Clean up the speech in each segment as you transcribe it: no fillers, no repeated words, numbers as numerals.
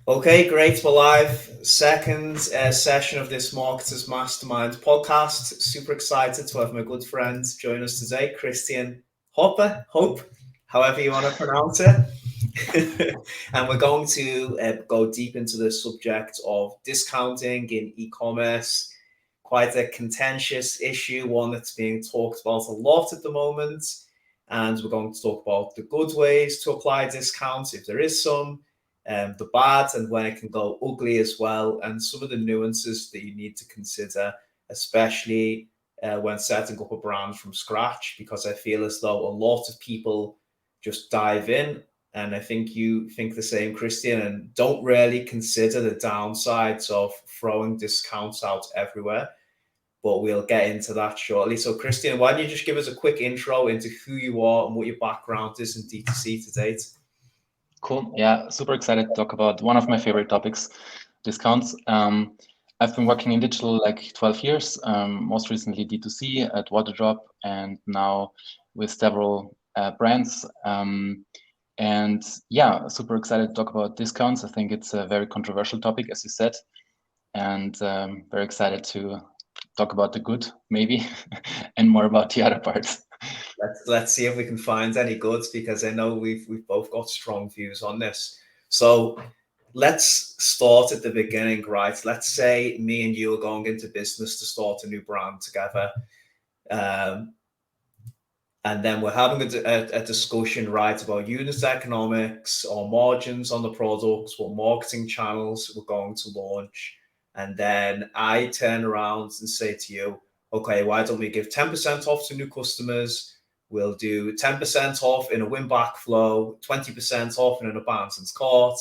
Okay, great. We're live. Second session of this Marketers Mastermind podcast. Super excited to have my good friend join us today, Christian Hoppe, however you want to pronounce it. And we're going to go deep into the subject of discounting in e-commerce. Quite a contentious issue, one that's being talked about a lot at the moment. And we're going to talk about the good ways to apply discounts, if there is some, the bad and when it can go ugly as well, and some of the nuances that you need to consider, especially when setting up a brand from scratch, because I feel as though a lot of people just dive in, and I think you think the same, Christian, and don't really consider the downsides of throwing discounts out everywhere. But we'll get into that shortly. So, Christian, why don't you just give us a quick intro into who you are and what your background is in D2C to date? Cool. Yeah, super excited to talk about one of my favorite topics, discounts. I've been working in digital like 12 years, most recently D2C at Waterdrop, and now with several brands. And yeah, super excited to talk about discounts. I think it's a very controversial topic, as you said, and very excited to talk about the good, maybe, and more about the other parts. Let's see if we can find any goods, because I know we've both got strong views on this. So let's start at the beginning, right? Let's say me and you are going into business to start a new brand together. Um, and then we're having a discussion, right, about unit economics or margins on the products, what marketing channels we're going to launch. And then I turn around and say to you, okay, why don't we give 10% off to new customers? We'll do 10% off in a win back flow, 20% off in an abandoned cart.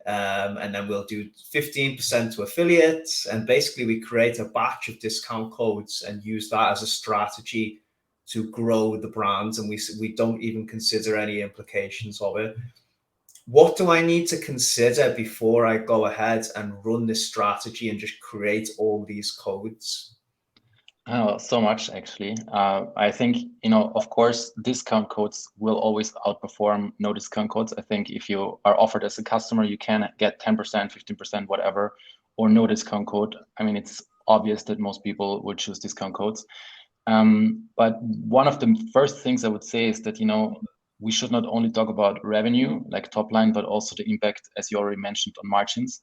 And then we'll do 15% to affiliates. And basically, we create a batch of discount codes and use that as a strategy to grow the brand. And we don't even consider any implications of it. What do I need to consider before I go ahead and run this strategy and just create all these codes? Oh, so much actually. I think, of course, discount codes will always outperform no discount codes. I think if you are offered as a customer, you can get 10%, 15%, whatever, or no discount code. I mean, it's obvious that most people would choose discount codes. But one of the first things I would say is that, we should not only talk about revenue, like top line, but also the impact, as you already mentioned, on margins.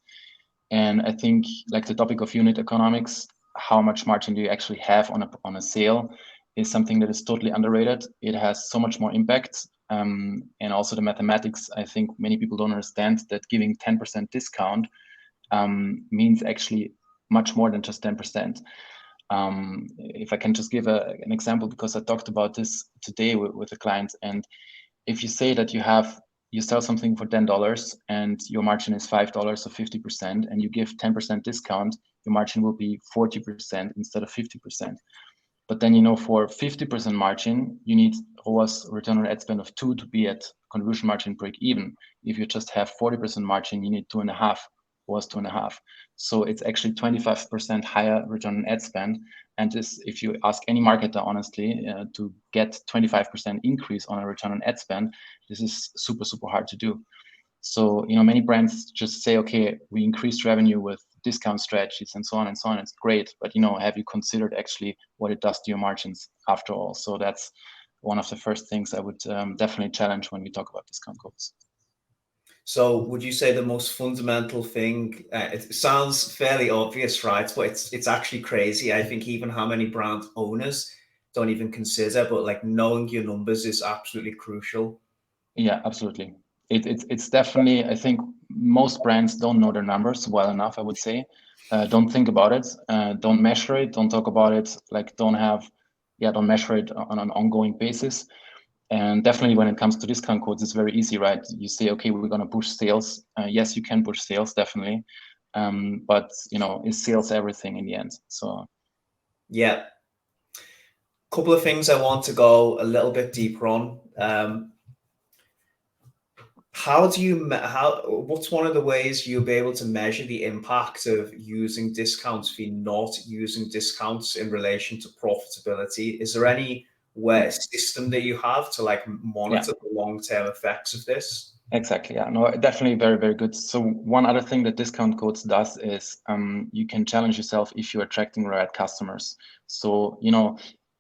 And I think like the topic of unit economics, how much margin do you actually have on a sale, is something that is totally underrated. It has so much more impact. And also the mathematics, I think many people don't understand that giving 10% discount means actually much more than just 10%. If I can just give an example, because I talked about this today with a client, and if you say that you sell something for $10 and your margin is $5 or 50%, and you give 10% discount, your margin will be 40% instead of 50%. But then, for 50% margin, you need ROAS, return on ad spend, of 2 to be at conversion margin break even. If you just have 40% margin, you need 2.5, ROAS 2.5. So it's actually 25% higher return on ad spend. And this, if you ask any marketer, honestly, to get 25% increase on a return on ad spend, this is super, super hard to do. So, many brands just say, okay, we increased revenue with discount strategies and so on and so on. It's great, but have you considered actually what it does to your margins after all? So that's one of the first things I would definitely challenge when we talk about discount codes. So would you say the most fundamental thing, it sounds fairly obvious, right? But it's actually crazy. I think even how many brand owners don't even consider, but like knowing your numbers is absolutely crucial. Yeah, absolutely. It's definitely, I think most brands don't know their numbers well enough, I would say. Don't think about it. Don't measure it. Don't talk about it. Like don't measure it on an ongoing basis. And definitely when it comes to discount codes, it's very easy, right? You say, okay, we're going to push sales. Yes, you can push sales, definitely. But, is sales everything in the end? So, Yeah. Couple of things I want to go a little bit deeper on. What's one of the ways you'll be able to measure the impact of using discounts v not using discounts in relation to profitability? Is there any where system that you have to like monitor the long-term effects of this? Exactly. Yeah. No, definitely very, very good. So one other thing that discount codes does is you can challenge yourself if you're attracting the right customers. So,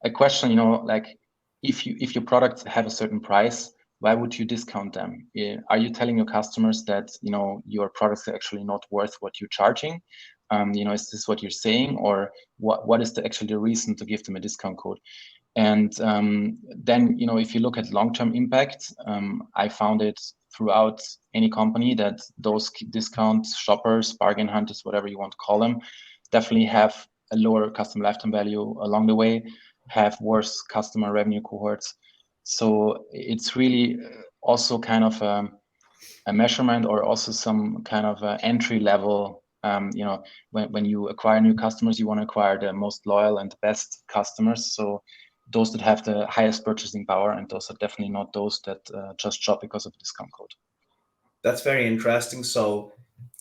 a question, like if your products have a certain price, why would you discount them? Are you telling your customers that, your products are actually not worth what you're charging? Is this what you're saying, or what is actually the reason to give them a discount code? And then, if you look at long-term impact, I found it throughout any company that those discount shoppers, bargain hunters, whatever you want to call them, definitely have a lower customer lifetime value along the way, have worse customer revenue cohorts. So it's really also kind of a measurement, or also some kind of entry level. When you acquire new customers, you want to acquire the most loyal and the best customers. So those that have the highest purchasing power, and those are definitely not those that just shop because of discount code. That's very interesting. So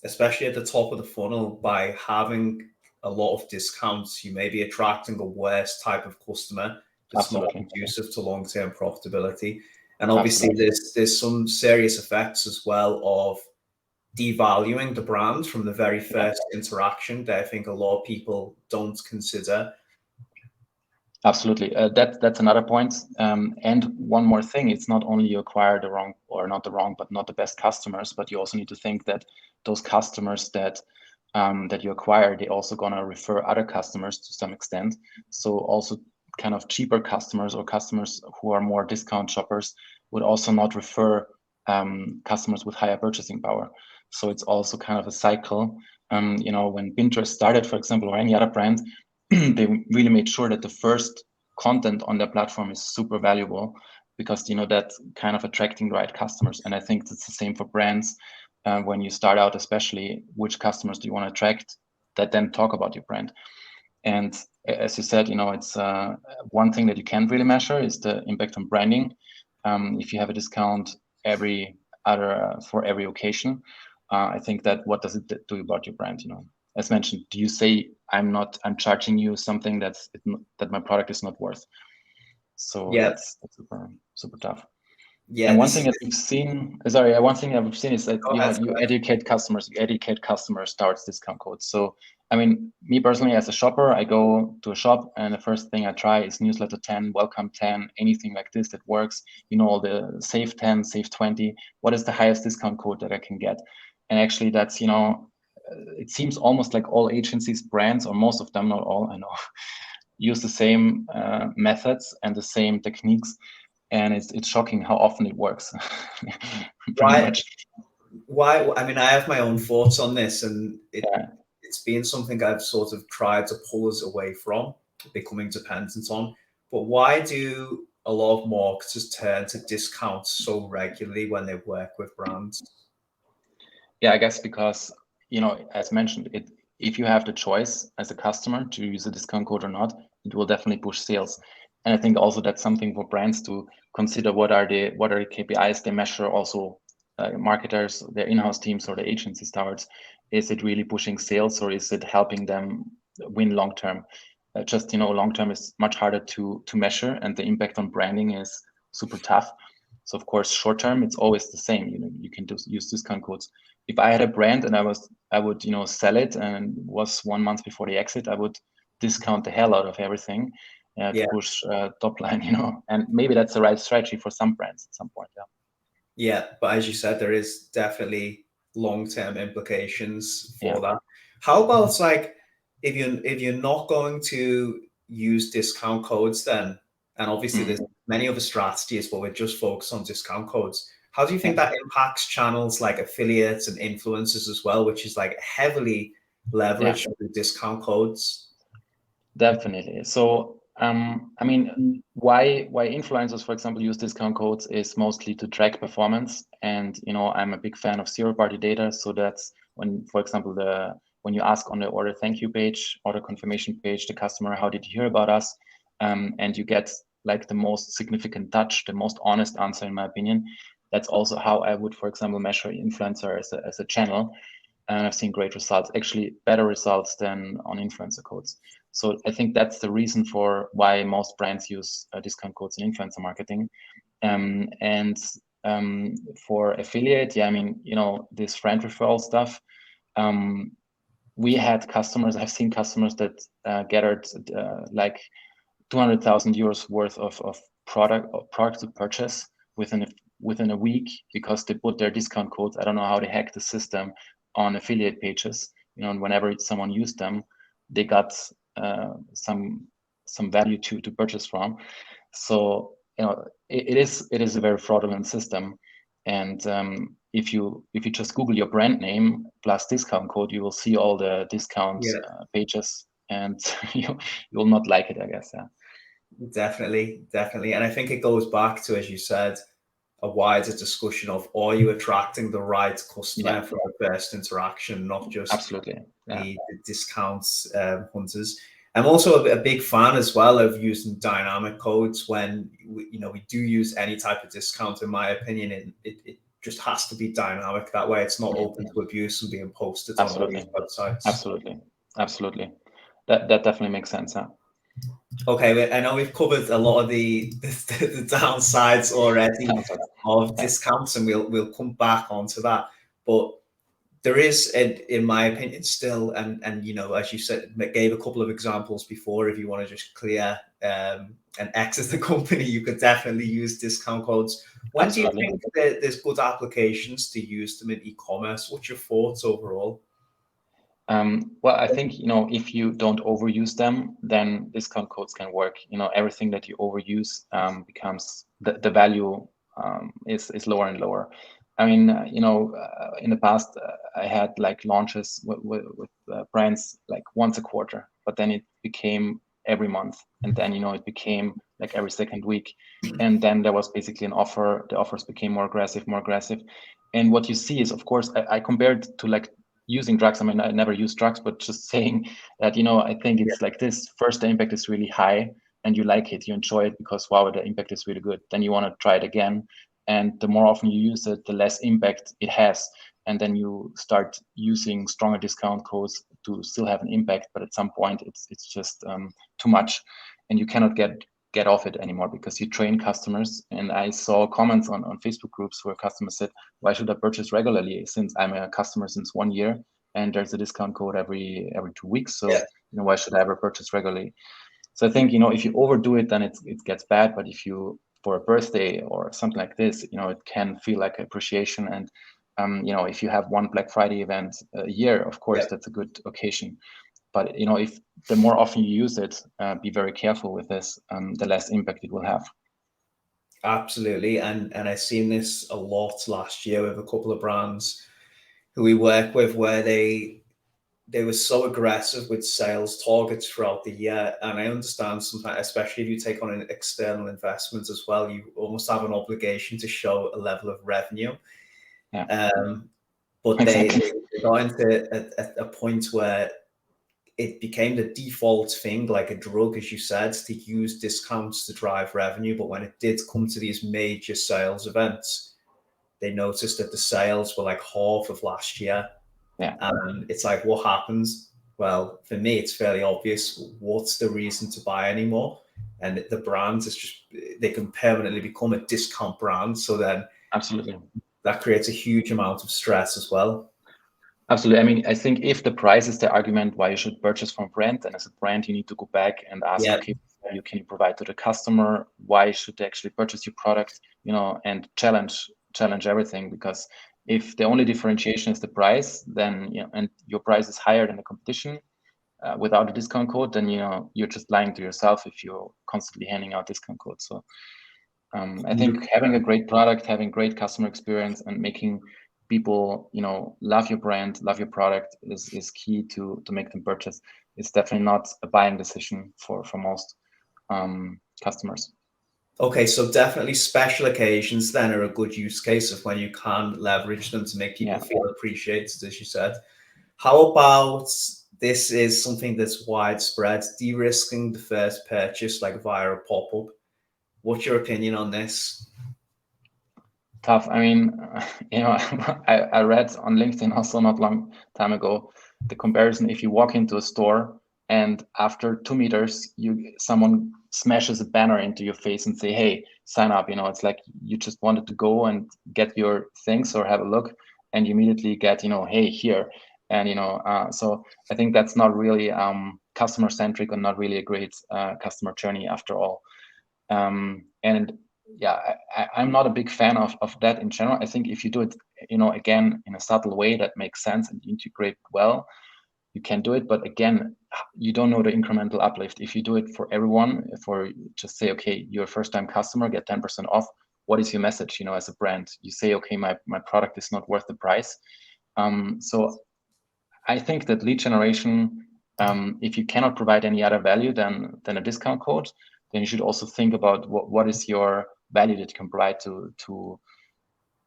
especially at the top of the funnel, by having a lot of discounts, you may be attracting a worse type of customer that's not conducive to long-term profitability. And obviously there's some serious effects as well of devaluing the brand from the very first interaction that I think a lot of people don't consider. Absolutely. That's another point. And one more thing, it's not only you acquire the wrong, or not the wrong, but not the best customers, but you also need to think that those customers that you acquire, they're also gonna refer other customers to some extent. So also kind of cheaper customers, or customers who are more discount shoppers, would also not refer customers with higher purchasing power. So it's also kind of a cycle. When Pinterest started, for example, or any other brand, they really made sure that the first content on their platform is super valuable, because that's kind of attracting the right customers. And I think it's the same for brands. When you start out, especially, which customers do you want to attract that then talk about your brand? And as you said, it's one thing that you can't really measure is the impact on branding. If you have a discount for every occasion, I think that what does it do about your brand? As mentioned, do you say I'm charging you something that my product is not worth? So that's super, super tough. Yeah. And one thing that we've seen is that you educate customers towards discount codes. So I mean, me personally, as a shopper, I go to a shop and the first thing I try is newsletter 10, welcome 10, anything like this that works. All the save 10, save 20. What is the highest discount code that I can get? And actually, that's it seems almost like all agencies, brands, or most of them, not all, I know, use the same methods and the same techniques. And it's shocking how often it works. Pretty much. Why? I mean, I have my own thoughts on this, and it's been something I've sort of tried to pull us away from becoming dependent on. But why do a lot of marketers turn to discounts so regularly when they work with brands? Yeah, I guess because, as mentioned, if you have the choice as a customer to use a discount code or not, it will definitely push sales. And I think also that's something for brands to consider. What are the KPIs they measure? Also, marketers, their in-house teams, or the agencies towards. Is it really pushing sales, or is it helping them win long term? Just long term is much harder to measure, and the impact on branding is super tough. So of course, short term, it's always the same. You can use discount codes. If I had a brand and I would sell it, and was 1 month before the exit, I would discount the hell out of everything to push top line. And maybe that's the right strategy for some brands at some point. Yeah, but as you said, there is definitely long-term implications for that. How about like if you're not going to use discount codes then, and obviously there's many other strategies, but we're just focused on discount codes. How do you think that impacts channels like affiliates and influencers as well, which is like heavily leveraged with discount codes? Definitely. So, I mean, why influencers, for example, use discount codes is mostly to track performance. And, I'm a big fan of zero-party data. So that's when, for example, when you ask on the order thank you page, order confirmation page, the customer, how did you hear about us? And you get like the most significant touch, the most honest answer, in my opinion. That's also how I would, for example, measure influencer as a channel. And I've seen great results, actually better results than on influencer codes. So I think that's the reason for why most brands use discount codes in influencer marketing. And for affiliate, yeah, I mean, this friend referral stuff, we had customers, I've seen customers that gathered like 200,000 euros worth of product to purchase within a week, because they put their discount codes. I don't know how they hacked the system on affiliate pages, and whenever someone used them, they got some value to purchase from. So it is a very fraudulent system. And if you just Google your brand name plus discount code, you will see all the discount pages, and you will not like it, I guess. Yeah. Definitely. And I think it goes back to, as you said, a wider discussion of, are you attracting the right customer for the first interaction, not just absolutely the discounts hunters. I'm also a big fan as well of using dynamic codes when we do use any type of discount. In my opinion, it just has to be dynamic. That way it's not open to abuse and being posted on all these websites. Absolutely. That definitely makes sense. Huh? Okay, I know we've covered a lot of the downsides already of discounts, and we'll come back onto that. But there is, in my opinion, still, and as you said, gave a couple of examples before. If you want to just clear and exit the company, you could definitely use discount codes. When do you think that there's good applications to use them in e-commerce? What's your thoughts overall? Well, I think, if you don't overuse them, then discount codes can work. Everything that you overuse becomes the value is lower and lower. I mean, in the past, I had like launches with brands like once a quarter, but then it became every month, and then it became like every second week, and then there was basically an offer. The offers became more aggressive, and what you see is, of course, I compared to like using drugs. I mean, I never use drugs, but just saying that, I think it's like this. First, the impact is really high and you like it, you enjoy it because, wow, the impact is really good. Then you want to try it again. And the more often you use it, the less impact it has. And then you start using stronger discount codes to still have an impact. But at some point, it's just too much, and you cannot get off it anymore because you train customers. And I saw comments on Facebook groups where customers said, why should I purchase regularly since I'm a customer since 1 year and there's a discount code every 2 weeks? So why should I ever purchase regularly? So I think, if you overdo it, then it gets bad. But if you, for a birthday or something like this, it can feel like appreciation. And if you have one Black Friday event a year, of course, that's a good occasion. But if the more often you use it, be very careful with this, the less impact it will have. Absolutely, and I've seen this a lot last year with a couple of brands who we work with, where they were so aggressive with sales targets throughout the year. And I understand sometimes, especially if you take on an external investment as well, you almost have an obligation to show a level of revenue. But exactly. they got into a point where it became the default thing, like a drug, as you said, to use discounts to drive revenue. But when it did come to these major sales events, they noticed that the sales were like half of last year. And it's like, what happens? Well, for me, it's fairly obvious. What's the reason to buy anymore? And the brand is just, they can permanently become a discount brand. So then absolutely, that creates a huge amount of stress as well. Absolutely. I mean, I think if the price is the argument why you should purchase from a brand, then as a brand, you need to go back and ask, okay, what value can you provide to the customer? Why should they actually purchase your product? And challenge everything. Because if the only differentiation is the price, then and your price is higher than the competition without a discount code, then you're just lying to yourself if you're constantly handing out discount codes. So I think having a great product, having great customer experience, and making people love your brand, love your product is key to make them purchase. It's definitely not a buying decision for most customers. Okay, so definitely special occasions then are a good use case of when you can leverage them to make people feel appreciated, as you said. How about, this is something that's widespread, de-risking the first purchase like via a pop-up. What's your opinion on this? Tough. I mean, I read on LinkedIn also not long time ago the comparison. If you walk into a store and after 2 meters, someone smashes a banner into your face and say, "Hey, sign up." It's like you just wanted to go and get your things or have a look, and you immediately get, "Hey, here." And so I think that's not really customer centric and not really a great customer journey after all. And yeah, I'm not a big fan of that in general. I think if you do it, again, in a subtle way that makes sense and integrate well, you can do it. But again, you don't know the incremental uplift. If you do it for everyone, for just say, okay, you're a first time customer, get 10% off. What is your message, as a brand? You say, okay, my product is not worth the price. So I think that lead generation, if you cannot provide any other value than a discount code, then you should also think about what is your value that you can provide to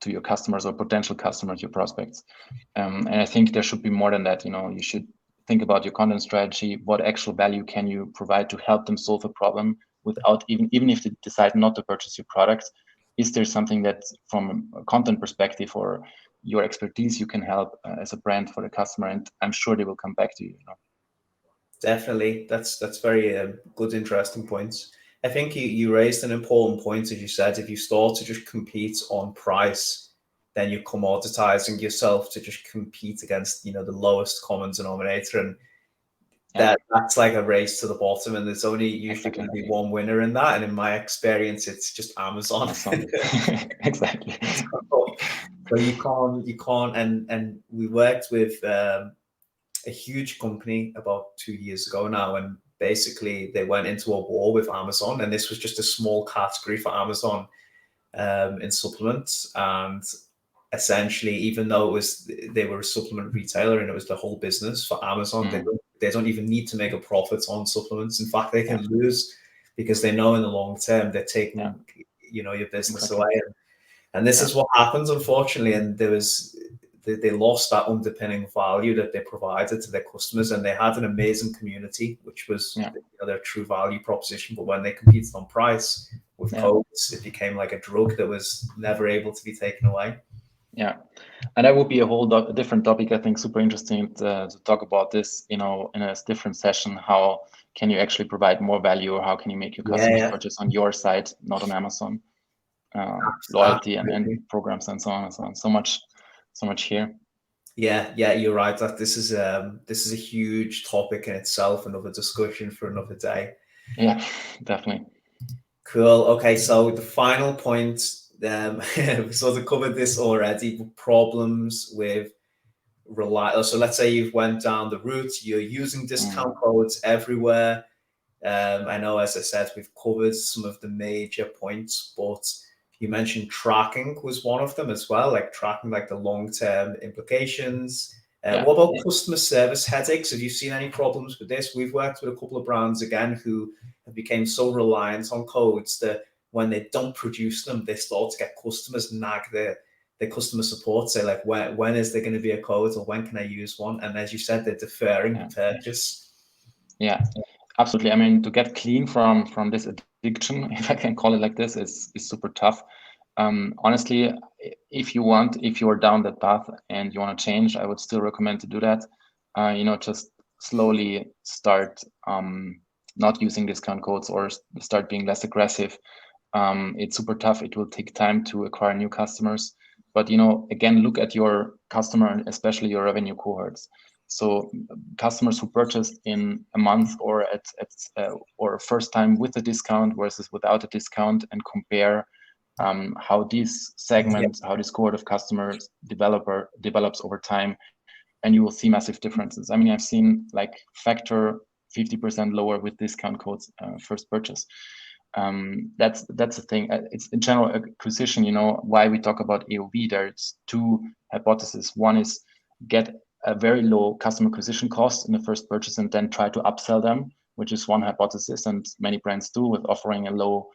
your customers or potential customers, your prospects. And I think there should be more than that. You should think about your content strategy. What actual value can you provide to help them solve a problem without even if they decide not to purchase your product? Is there something that from a content perspective or your expertise you can help as a brand for the customer? And I'm sure they will come back to you. Definitely, that's very good, interesting points. I think you raised an important point, as you said. If you start to just compete on price, then you're commoditizing yourself to just compete against the lowest common denominator, and that's like a race to the bottom. And there's only usually going to be one winner in that. And in my experience, it's just Amazon. Exactly. So you can't. And we worked with a huge company about 2 years ago now, and basically they went into a war with Amazon, and this was just a small category for Amazon in supplements. And essentially, even though they were a supplement retailer and it was the whole business for Amazon, they don't even need to make a profit on supplements. In fact, they can lose because they know in the long term they're taking your business away. And this is what happens, unfortunately. And they lost that underpinning value that they provided to their customers, and they had an amazing community, which was their true value proposition. But when they competed on price with codes, it became like a drug that was never able to be taken away. Yeah, and that would be a whole different topic. I think super interesting to talk about this, in a different session. How can you actually provide more value, or how can you make your customers purchase on your site, not on Amazon? Loyalty and programs and so on and so on. So much here. Yeah, you're right. That this is a huge topic in itself. Another discussion for another day. Yeah, definitely. Cool. Okay, so the final point. We sort of covered this already. Problems with So let's say you've went down the route. You're using discount codes everywhere. I know, as I said, we've covered some of the major points, but you mentioned tracking was one of them as well, like tracking like the long-term implications. What about customer service headaches? Have you seen any problems with this? We've worked with a couple of brands again who have become so reliant on codes that when they don't produce them, they start to get customers nag their customer support, say like, when is there going to be a code, or when can I use one? And as you said, they're deferring the purchase. Yeah, absolutely. I mean, to get clean from this addiction, if I can call it like this, is super tough. Honestly, if you are down that path and you want to change, I would still recommend to do that. Just slowly start not using discount codes, or start being less aggressive. It's super tough. It will take time to acquire new customers. But, again, look at your customer and especially your revenue cohorts. So customers who purchased in a month or or first time with a discount versus without a discount, and compare how this segment, how this cohort of customers develops over time, and you will see massive differences. I mean, I've seen like factor 50% lower with discount codes first purchase. That's the thing. It's in general acquisition. Why we talk about AOV. There's two hypotheses. One is get a very low customer acquisition cost in the first purchase and then try to upsell them, which is one hypothesis, and many brands do, with offering a low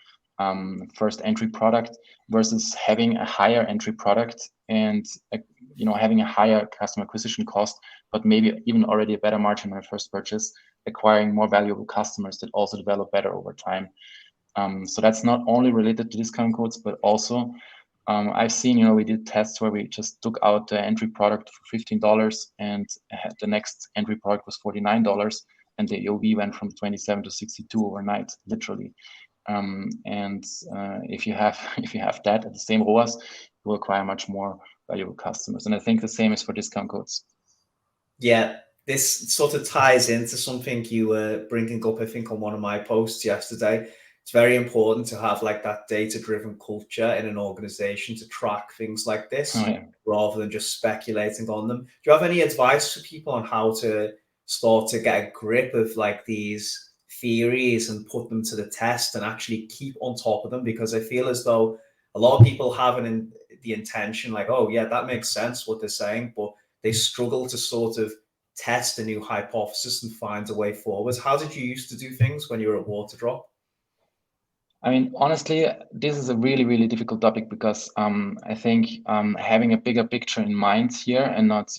first entry product versus having a higher entry product and having a higher customer acquisition cost, but maybe even already a better margin on the first purchase, acquiring more valuable customers that also develop better over time. So that's not only related to discount codes, but also I've seen, we did tests where we just took out the entry product for $15 and the next entry product was $49, and the AOV went from 27 to 62 overnight, literally. If you have that at the same ROAS, you will acquire much more valuable customers. And I think the same is for discount codes. Yeah, this sort of ties into something you were bringing up, I think, on one of my posts yesterday. It's very important to have like that data-driven culture in an organization to track things like this, rather than just speculating on them. Do you have any advice for people on how to start to get a grip of like these theories and put them to the test and actually keep on top of them? Because I feel as though a lot of people have the intention like, oh yeah, that makes sense what they're saying, but they struggle to sort of test a new hypothesis and find a way forward. How did you used to do things when you were at Waterdrop? I mean, honestly, this is a really, really difficult topic because I think having a bigger picture in mind here and not,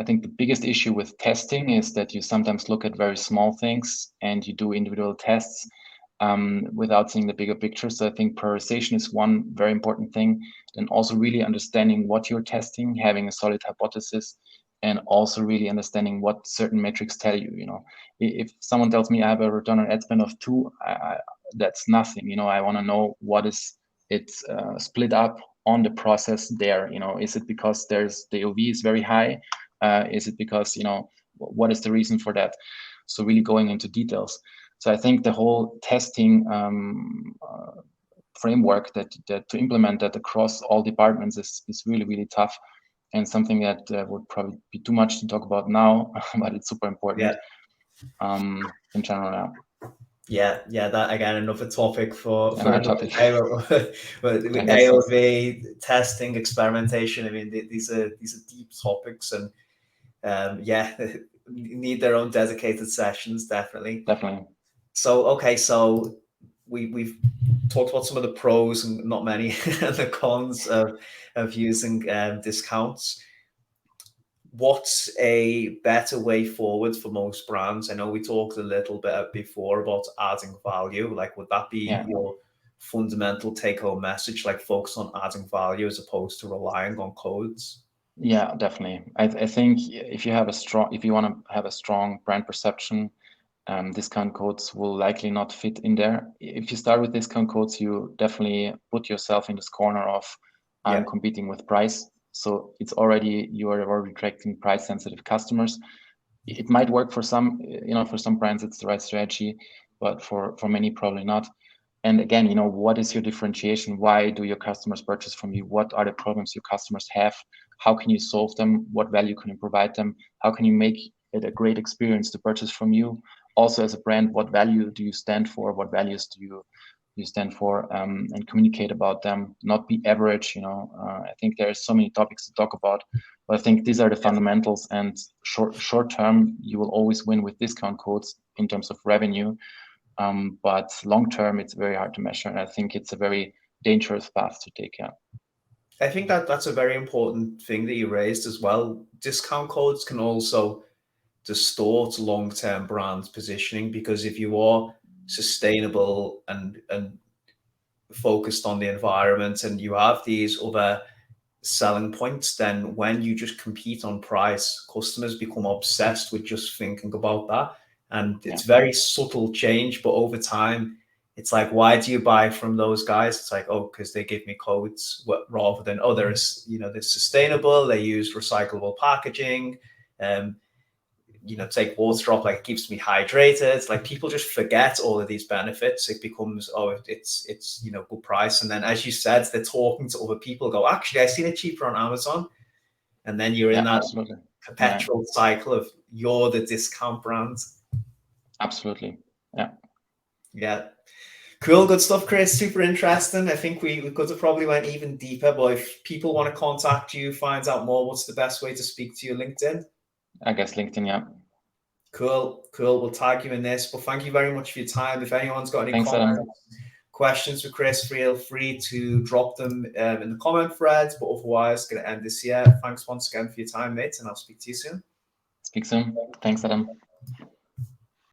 I think the biggest issue with testing is that you sometimes look at very small things and you do individual tests without seeing the bigger picture. So I think prioritization is one very important thing. And also really understanding what you're testing, having a solid hypothesis, and also really understanding what certain metrics tell you. If someone tells me I have a return on ad spend of 2, that's nothing. I want to know what is it split up on the process there. Is it because the AOV is very high? Is it because what is the reason for that? So really going into details. So I think the whole testing framework that to implement that across all departments is really, really tough, and something that would probably be too much to talk about now, but it's super important in general now. Yeah, that again another topic for another topic. But AOV testing, experimentation. I mean, these are deep topics, and need their own dedicated sessions, definitely. So okay, so we've talked about some of the pros and not many the cons of using discounts. What's a better way forward for most brands? I know we talked a little bit before about adding value. Like, would that be your fundamental take-home message? Like, focus on adding value as opposed to relying on codes? Yeah, definitely. I think if you want to have a strong brand perception, discount codes will likely not fit in there. If you start with discount codes, you definitely put yourself in this corner of I'm competing with price. So you are already attracting price sensitive customers. It might work for some, for some brands it's the right strategy, but for many probably not. And again, what is your differentiation? Why do your customers purchase from you? What are the problems your customers have? How can you solve them? What value can you provide them? How can you make it a great experience to purchase from you? Also, as a brand, what value do you stand for? What values do you stand for? And communicate about them, not be average. I think there are so many topics to talk about, but I think these are the fundamentals. And short term, you will always win with discount codes in terms of revenue. But long term, it's very hard to measure, and I think it's a very dangerous path to take. Yeah, I think that's a very important thing that you raised as well. Discount codes can also distort long-term brand positioning, because if you are sustainable and focused on the environment and you have these other selling points, then when you just compete on price, customers become obsessed with just thinking about that. And it's very subtle change, but over time, it's like, why do you buy from those guys? It's like, oh, because they give me codes, rather than, oh, they're sustainable, they use recyclable packaging, take Waterdrop, like it keeps me hydrated. It's like people just forget all of these benefits. It becomes, oh, it's good price. And then, as you said, they're talking to other people, go, actually, I've seen it cheaper on Amazon. And then you're in that perpetual cycle of you're the discount brand. Absolutely. Yeah. Cool, good stuff, Chris. Super interesting. I think we could have probably went even deeper, but if people want to contact you, find out more, what's the best way to speak to you? LinkedIn? I guess LinkedIn, yeah. Cool. We'll tag you in this. But thank you very much for your time. If anyone's got any questions for Chris, feel free to drop them in the comment threads. But otherwise, going to end this here. Thanks once again for your time, mate, and I'll speak to you soon. Speak soon. Thanks, Adam.